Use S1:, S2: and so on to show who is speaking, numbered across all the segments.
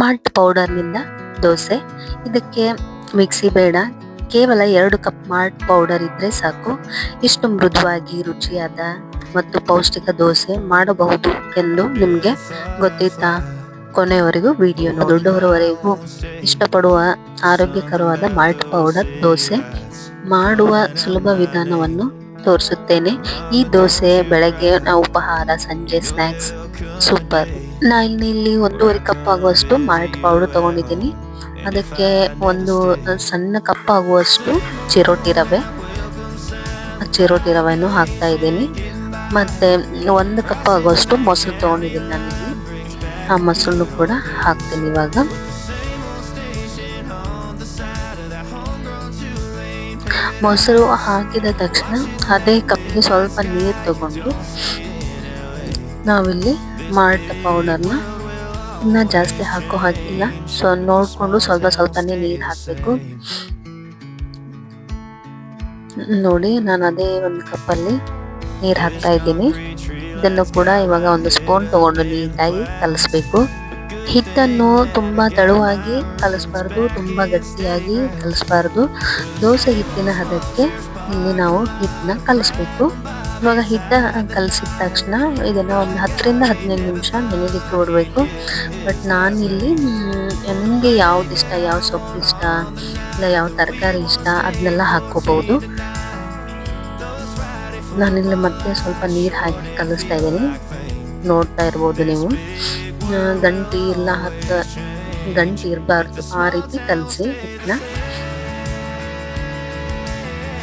S1: Malt ಪೌಡರ್ನಿಂದ dosa. ಇದಕ್ಕೆ mixie ಬೇಡ, ಕೇವಲ 2 ಕಪ್ ಮಾಲ್ಟ್ ಪೌಡರ್ ಇದ್ರೆ ಸಾಕು. ಇಷ್ಟು ಮೃದುವಾಗಿ ರುಚಿಯಾದ ಮತ್ತು ಪೌಷ್ಟಿಕ ದೋಸೆ ಮಾಡಬಹುದು ಎಂದು ನಿಮಗೆ ಗೊತ್ತಿತ್ತಾ? ಕೊನೆಯವರೆಗೂ ವಿಡಿಯೋ ನೋಡಿ. ದೊಡ್ಡವರವರೆಗೂ ಇಷ್ಟಪಡುವ ಆರೋಗ್ಯಕರವಾದ ಮಾಲ್ಟ್ ಪೌಡರ್ ದೋಸೆ ಮಾಡುವ ಸುಲಭ ವಿಧಾನವನ್ನು ತೋರಿಸುತ್ತೇನೆ. ಈ ದೋಸೆ ಬೆಳಗ್ಗೆ ಉಪಹಾರ, ಸಂಜೆ ಸ್ನ್ಯಾಕ್ಸ್ ಸೂಪರ್. ನಾನು ಇಲ್ಲಿ 1.5 ಕಪ್ ಆಗುವಷ್ಟು ಮಾಲ್ಟ್ ಪೌಡರ್ ತಗೊಂಡಿದ್ದೀನಿ. ಅದಕ್ಕೆ ಒಂದು ಸಣ್ಣ ಕಪ್ ಆಗುವಷ್ಟು ಚಿರೋಟಿ ರವೆಯನ್ನು ಹಾಕ್ತಾ ಇದ್ದೀನಿ. ಮತ್ತೆ 1 ಕಪ್ ಆಗುವಷ್ಟು ಮೊಸರು ತಗೊಂಡಿದ್ದೀನಿ ನಾನಿಲ್ಲಿ. ಆ ಮೊಸರನ್ನು ಕೂಡ ಹಾಕ್ತೀನಿ ಇವಾಗ. ಮೊಸರು ಹಾಕಿದ ತಕ್ಷಣ ಅದೇ ಕಪ್ಗೆ ಸ್ವಲ್ಪ ನೀರು ತಗೊಂಡು ನಾವಿಲ್ಲಿ ಮಾಲ್ಟ್ ಪೌಡರ್ನ ಇನ್ನ ಜಾಸ್ತಿ ಹಾಕಿಲ್ಲ. ನೋಡ್ಕೊಂಡು ಸ್ವಲ್ಪನೇ ನೀರು ಹಾಕಬೇಕು. ನೋಡಿ, ನಾನು ಅದೇ 1 ಕಪ್ಪಲ್ಲಿ ನೀರು ಹಾಕ್ತಾ ಇದ್ದೀನಿ. ಇದನ್ನು ಕೂಡ ಇವಾಗ 1 ಸ್ಪೂನ್ ತಗೊಂಡು ನೀಟಾಗಿ ಕಲಿಸ್ಬೇಕು. ಹಿಟ್ಟನ್ನು ತುಂಬಾ ತೆಳುವಾಗಿ ಕಲಿಸ್ಬಾರ್ದು, ತುಂಬಾ ಗಟ್ಟಿಯಾಗಿ ಕಲಿಸ್ಬಾರ್ದು. ದೋಸೆ ಹಿಟ್ಟಿನ ಹದಕ್ಕೆ ಇಲ್ಲಿ ನಾವು ಹಿಟ್ಟನ್ನ ಕಲಿಸ್ಬೇಕು. ಇವಾಗ ಹಿಟ್ಟ ಕಲಸಿದ ತಕ್ಷಣ ಇದನ್ನ ಒಂದು 10 ರಿಂದ 15 ನಿಮಿಷ ನೆನೆಲಿಕ್ಕೆ ಬಿಡಬೇಕು. ಬಟ್ ನಾನಿಲ್ಲಿ ನಿಮಗೆ ಯಾವ್ದು ಇಷ್ಟ, ಯಾವ ಸೊಪ್ಪು ಇಷ್ಟ, ಇಲ್ಲ ಯಾವ ತರಕಾರಿ ಇಷ್ಟ ಅದನ್ನೆಲ್ಲ ಹಾಕೋಬಹುದು. ನಾನಿಲ್ಲಿ ಮತ್ತೆ ಸ್ವಲ್ಪ ನೀರು ಹಾಕಿ ಕಲಿಸ್ತಾ ಇದ್ದೀನಿ. ನೋಡ್ತಾ ಇರ್ಬೋದು ನೀವು. ಗಂಟಿ ಇಲ್ಲ, ಗಂಟಿ ಇರಬಾರ್ದು, ಆ ರೀತಿ ಕಲಸಿ ಹಿಟ್ಟನ್ನ.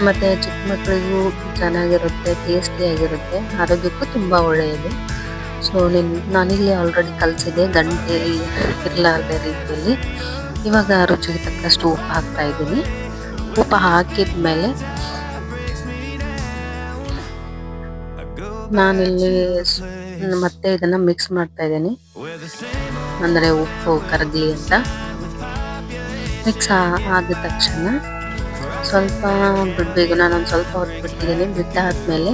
S1: ಮತ್ತೆ ಚಿಕ್ಕ ಮಕ್ಕಳಿಗೂ ಚೆನ್ನಾಗಿರುತ್ತೆ, ಟೇಸ್ಟಿಯಾಗಿರುತ್ತೆ, ಆರೋಗ್ಯಕ್ಕೂ ತುಂಬ ಒಳ್ಳೆಯದು. ಸೊ ನಾನಿಲ್ಲಿ ಆಲ್ರೆಡಿ ಕಲಸಿದೆ, ಗಂಟೆ ಇರಲಾರ್ದ ರೀತಿಯಲ್ಲಿ. ಇವಾಗ ರುಚಿಗೆ ತಕ್ಕಷ್ಟು ಉಪ್ಪು ಹಾಕ್ತಾ ಇದ್ದೀನಿ. ಉಪ್ಪು ಹಾಕಿದ್ಮೇಲೆ ನಾನಿಲ್ಲಿ ಮತ್ತೆ ಇದನ್ನ ಮಿಕ್ಸ್ ಮಾಡ್ತಾ ಇದ್ದೀನಿ, ಅಂದರೆ ಉಪ್ಪು ಕರಗಲಿ ಅಂತ. ಮಿಕ್ಸ್ ಆದ ತಕ್ಷಣ ಸ್ವಲ್ಪ ಬಿಡಬೇಕು. ನಾನೊಂದು ಸ್ವಲ್ಪ ಹೊತ್ತು ಬಿಟ್ಟಿದ್ದೀನಿ. ಬಿಟ್ಟಾದ್ಮೇಲೆ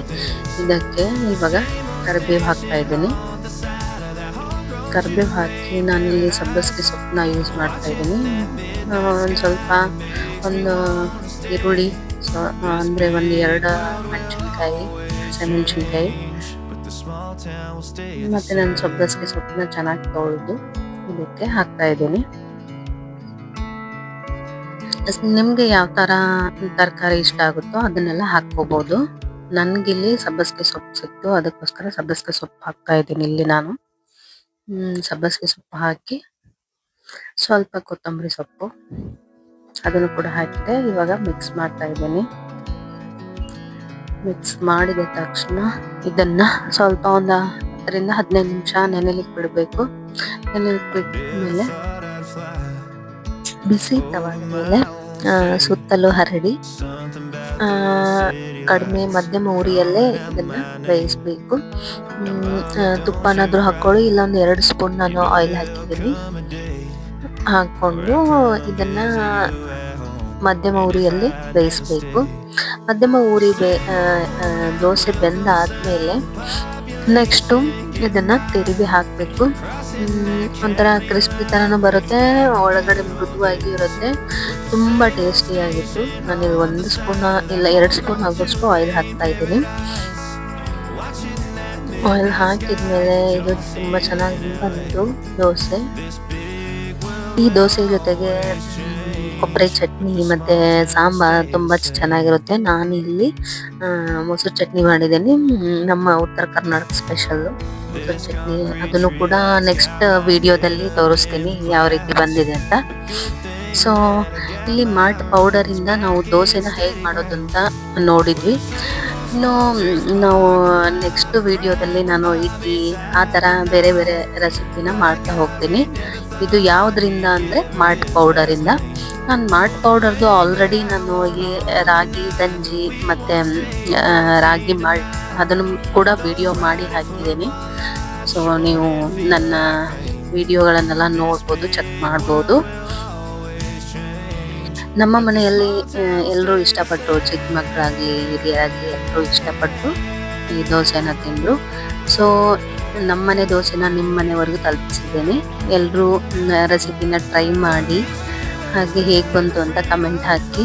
S1: ಇದಕ್ಕೆ ಇವಾಗ ಕರಿಬೇವು ಹಾಕ್ತಾ ಇದ್ದೀನಿ. ಕರಿಬೇವು ಹಾಕಿ ನಾನಿಲ್ಲಿ ಸಬ್ಬಸಿಗೆ ಸೊಪ್ಪನ್ನ ಯೂಸ್ ಮಾಡ್ತಾ ಇದ್ದೀನಿ. ಒಂದು ಈರುಳ್ಳಿ, ಅಂದರೆ 1-2 ಹಸಿಮೆಣಸಿನ್ಕಾಯಿ ಮತ್ತೆ ನಾನು ಸಬ್ಬಸಿಗೆ ಸೊಪ್ಪನ್ನ ಚೆನ್ನಾಗಿ ತೊಳೆದು ಇದಕ್ಕೆ ಹಾಕ್ತಾ ಇದ್ದೀನಿ. ನಿಮ್ಗೆ ಯಾವ ತರ ತರಕಾರಿ ಇಷ್ಟ ಆಗುತ್ತೋ ಅದನ್ನೆಲ್ಲ ಹಾಕೋಬಹುದು. ನನ್ಗಿಲ್ಲಿ ಸಬ್ಬಸಿಗೆ ಸೊಪ್ಪು ಸಿಕ್ತು, ಅದಕ್ಕೋಸ್ಕರ ಸಬ್ಬಸಿಗೆ ಸೊಪ್ಪು ಹಾಕ್ತಾ ಇದ್ದೀನಿ ಇಲ್ಲಿ ನಾನು. ಸಬ್ಬಸಿಗೆ ಸೊಪ್ಪು ಹಾಕಿ ಸ್ವಲ್ಪ ಕೊತ್ತಂಬರಿ ಸೊಪ್ಪು ಅದನ್ನು ಕೂಡ ಹಾಕಿದೆ. ಇವಾಗ ಮಿಕ್ಸ್ ಮಾಡ್ತಾ ಇದ್ದೀನಿ. ಮಿಕ್ಸ್ ಮಾಡಿದ ತಕ್ಷಣ ಇದನ್ನ ಸ್ವಲ್ಪ ಒಂದು 10 ರಿಂದ 15 ನಿಮಿಷ ನೆನೆಲಿಕ್ಕೆ ಬಿಡಬೇಕು. ನೆನೆಲಿಕ್ಕೆ ಬಿಟ್ಮೇಲೆ ಬಿಸಿ ತವಾದ ಮೇಲೆ ಸುತ್ತಲೂ ಹರಡಿ ಮಧ್ಯಮ ಉರಿಯಲ್ಲೇ ಇದನ್ನ ಬೇಯಿಸ್ಬೇಕು. ತುಪ್ಪನಾದ್ರೂ ಹಾಕೊಳ್ಳಿ, ಇಲ್ಲ 2 ಸ್ಪೂನ್ ನಾನು ಆಯಿಲ್ ಹಾಕಿದ್ದೀನಿ. ಹಾಕೊಂಡು ಇದನ್ನ ಮಧ್ಯಮ ಉರಿಯಲ್ಲಿ ಬೇಯಿಸ್ಬೇಕು. ಮಧ್ಯಮ ಉರಿ ದೋಸೆ ಬೆಂದಾದ್ಮೇಲೆ ನೆಕ್ಸ್ಟು ಇದನ್ನ ತಿರುಗಿ ಹಾಕಬೇಕು. ಒಂಥರ ಕ್ರಿಸ್ಪಿ ತರನೂ ಬರುತ್ತೆ, ಒಳಗಡೆ ಮೃದುವಾಗಿ ಇರುತ್ತೆ, ತುಂಬಾ ಟೇಸ್ಟಿಯಾಗಿತ್ತು. ನಾನು 1 ಸ್ಪೂನ್ ಇಲ್ಲ 2 ಸ್ಪೂನ್ ಆಗೋಷ್ಟು ಆಯಿಲ್ ಹಾಕ್ತಾ ಇದ್ದೀನಿ. ಆಯಿಲ್ ಹಾಕಿದ್ಮೇಲೆ ಇದು ತುಂಬಾ ಚೆನ್ನಾಗಿ ಬಂತು ದೋಸೆ. ಈ ದೋಸೆ ಜೊತೆಗೆ ಕೊಬ್ಬರಿ ಚಟ್ನಿ ಮತ್ತೆ ಸಾಂಬಾರ್ ತುಂಬಾ ಚೆನ್ನಾಗಿರುತ್ತೆ. ನಾನು ಇಲ್ಲಿ ಮೊಸರು ಚಟ್ನಿ ಮಾಡಿದ್ದೀನಿ, ನಮ್ಮ ಉತ್ತರ ಕರ್ನಾಟಕ ಸ್ಪೆಷಲ್ ಮೊಸರು ಚಟ್ನಿ. ಅದನ್ನು ಕೂಡ ನೆಕ್ಸ್ಟ್ ವಿಡಿಯೋದಲ್ಲಿ ತೋರಿಸ್ತೀನಿ ಯಾವ ರೀತಿ ಬಂದಿದೆ ಅಂತ. ಸೊ ಇಲ್ಲಿ ಮಾಲ್ಟ್ ಪೌಡರ್ ಇಂದ ನಾವು ದೋಸೆನ ಹೇಗೆ ಮಾಡೋದು ಅಂತ ನೋಡಿದ್ವಿ. ಇನ್ನು ನಾವು ನೆಕ್ಸ್ಟ್ ವಿಡಿಯೋದಲ್ಲಿ ನಾನು ಇಡ್ಲಿ ಆ ಥರ ಬೇರೆ ಬೇರೆ ರೆಸಿಪಿನ ಮಾಡ್ತಾ ಹೋಗ್ತೀನಿ. ಇದು ಯಾವುದರಿಂದ ಅಂದರೆ ಮಾಲ್ಟ್ ಪೌಡರಿಂದ. ನಾನು ಮಾಲ್ಟ್ ಪೌಡರ್ದು ಆಲ್ರೆಡಿ ನಾನು ಈ ರಾಗಿ ಗಂಜಿ ಮತ್ತು ರಾಗಿ ಮಾಲ್ಟ್ ಅದನ್ನು ಕೂಡ ವಿಡಿಯೋ ಮಾಡಿ ಹಾಕಿದ್ದೀನಿ. ಸೊ ನೀವು ನನ್ನ ವಿಡಿಯೋಗಳನ್ನೆಲ್ಲ ನೋಡ್ಬೋದು, ಚೆಕ್ ಮಾಡ್ಬೋದು. ನಮ್ಮ ಮನೆಯಲ್ಲಿ ಎಲ್ಲರೂ ಇಷ್ಟಪಟ್ಟು, ಚಿಕ್ಕ ಮಕ್ಕಳಾಗಲಿ ಹಿರಿಯರಾಗಲಿ ಎಲ್ಲರೂ ಇಷ್ಟಪಟ್ಟು ಈ ದೋಸೆನ ತಿಂದರು. ಸೊ ನಮ್ಮನೆ ದೋಸೆನ ನಿಮ್ಮ ಮನೆವರೆಗೂ ತಲುಪಿಸಿದ್ದೇನೆ. ಎಲ್ಲರೂ ರೆಸಿಪಿನ ಟ್ರೈ ಮಾಡಿ ಹಾಗೆ ಹೇಗೆ ಬಂತು ಅಂತ ಕಮೆಂಟ್ ಹಾಕಿ.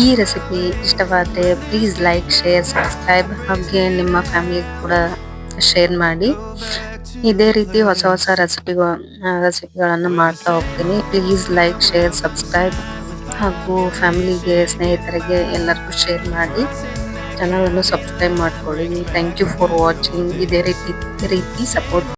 S1: ಈ ರೆಸಿಪಿ ಇಷ್ಟವಾದರೆ ಪ್ಲೀಸ್ ಲೈಕ್, ಶೇರ್, ಸಬ್ಸ್ಕ್ರೈಬ್ ಹಾಗೆ ನಿಮ್ಮ ಫ್ಯಾಮಿಲಿ ಕೂಡ ಶೇರ್ ಮಾಡಿ. ಇದೇ ರೀತಿ ಹೊಸ ಹೊಸ ರೆಸಿಪಿಗಳನ್ನು ಮಾಡ್ತಾ ಹೋಗ್ತೀನಿ. ಪ್ಲೀಸ್ ಲೈಕ್, ಶೇರ್, ಸಬ್ಸ್ಕ್ರೈಬ್ ಹಾಗೂ ಫ್ಯಾಮಿಲಿಗೆ, ಸ್ನೇಹಿತರಿಗೆ ಎಲ್ಲರಿಗೂ ಶೇರ್ ಮಾಡಿ. ಚಾನಲನ್ನು ಸಬ್ಸ್ಕ್ರೈಬ್ ಮಾಡ್ಕೊಳ್ಳಿ. Thank you for watching. ಇದೇ ರೀತಿ ಸಪೋರ್ಟ್